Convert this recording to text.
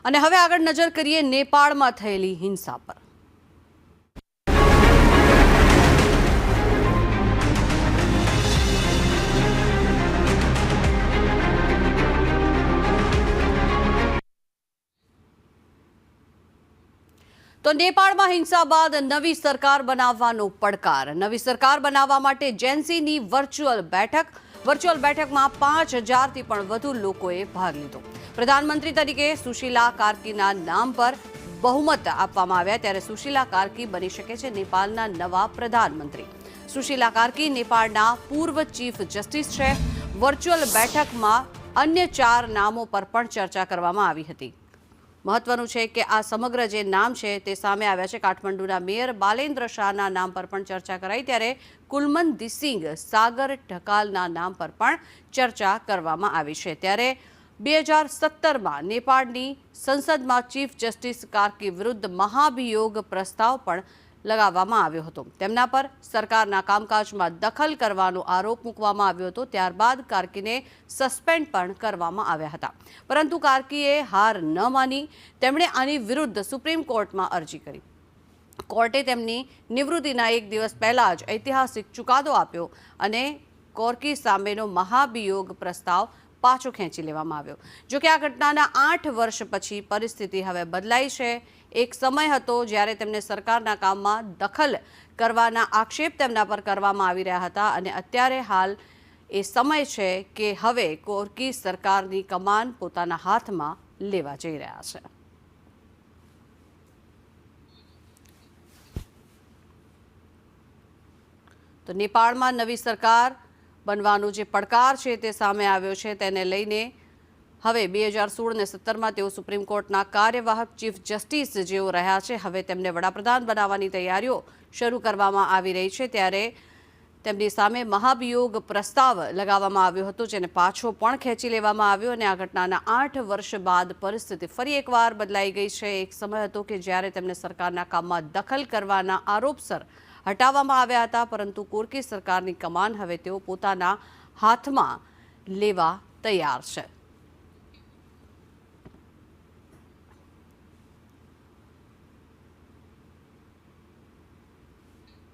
અને હવે આગળ નજર કરીએ નેપાળમાં થયેલી હિંસા પર। તો નેપાળમાં હિંસા બાદ નવી સરકાર બનાવવાનો પડકાર। નવી સરકાર બનાવવા માટે જેન્સીની વર્ચ્યુઅલ બેઠકમાં 5000થી પણ વધુ લોકોએ ભાગ લીધો। પ્રધાનમંત્રી તરીકે સુશીલા કાર્કીના નામ પર બહુમત આપવામાં આવ્યા, ત્યારે સુશીલા કાર્કી બની શકે છે નેપાળના નવા પ્રધાનમંત્રી। સુશીલા કાર્કી નેપાળના પૂર્વ ચીફ જસ્ટિસ છે। વર્ચ્યુઅલ બેઠકમાં અન્ય 4 નામો પર પણ ચર્ચા કરવામાં આવી હતી। મહત્વનું છે કે આ સમગ્ર જે નામ છે તે સામે આવ્યા છે। કાઠમંડુના મેયર બાલેન્દ્ર શાહના નામ પર પણ ચર્ચા કરાઈ, ત્યારે કુલમન દિસિંગ સાગર ઢકાલના નામ પર પણ ચર્ચા કરવામાં આવી છે। ત્યારે 2017માં નેપાળની સંસદમાં ચીફ જસ્ટિસ કાર્કી વિરુદ્ધ મહાભિયોગ પ્રસ્તાવ પણ લગાવવામાં આવ્યો હતો। તેમના પર સરકારના કામકાજમાં દખલ કરવાનો આરોપ મૂકવામાં આવ્યો હતો। ત્યારબાદ કાર્કીને સસ્પેન્ડ પણ કરવામાં આવ્યા હતા, પરંતુ કાર્કીએ હાર ન માની તેમણે આની વિરુદ્ધ સુપ્રીમ કોર્ટમાં અરજી કરી। કોર્ટે તેમની નિવૃત્તિના 1 દિવસ પહેલા જ ઐતિહાસિક ચુકાદો આપ્યો અને કાર્કી સામેનો મહાભિયોગ પ્રસ્તાવ પાછો ખેંચી લેવામાં આવ્યો। જોકે આ ઘટનાના 8 વર્ષ પછી પરિસ્થિતિ હવે બદલાઈ છે। એક સમય હતો જ્યારે તેમને સરકારના કામમાં દખલ કરવાના આક્ષેપ તેમના પર કરવામાં આવી રહ્યા હતા, અને અત્યારે હાલ એ સમય છે કે હવે કાર્કી સરકારની કમાન પોતાના હાથમાં લેવા જઈ રહ્યા છે। તો નેપાળમાં નવી સરકાર બનવાનો જે પડકાર છે તે સામે આવ્યો છે, તેને લઈને હવે 2016 અને 17માં તેઓ સુપ્રીમ કોર્ટના કાર્યવાહક ચીફ જસ્ટિસ જેઓ રહ્યા છે, હવે તેમને વડાપ્રધાન બનાવવાની તૈયારીઓ શરૂ કરવામાં આવી રહી છે। ત્યારે તેમની સામે મહાભિયોગ પ્રસ્તાવ લગાવવામાં આવ્યો હતો, જેને પાછો પણ ખેંચી લેવામાં આવ્યો, અને આ ઘટનાના 8 વર્ષ બાદ પરિસ્થિતિ ફરી એકવાર બદલાઈ ગઈ છે। એક સમય હતો કે જ્યારે તેમને સરકારના કામમાં દખલ કરવાના આરોપસર હટાવવામાં આવ્યા હતા, પરંતુ કાર્કી સરકારની કમાન હવે તેઓ પોતાના હાથમાં લેવા તૈયાર છે।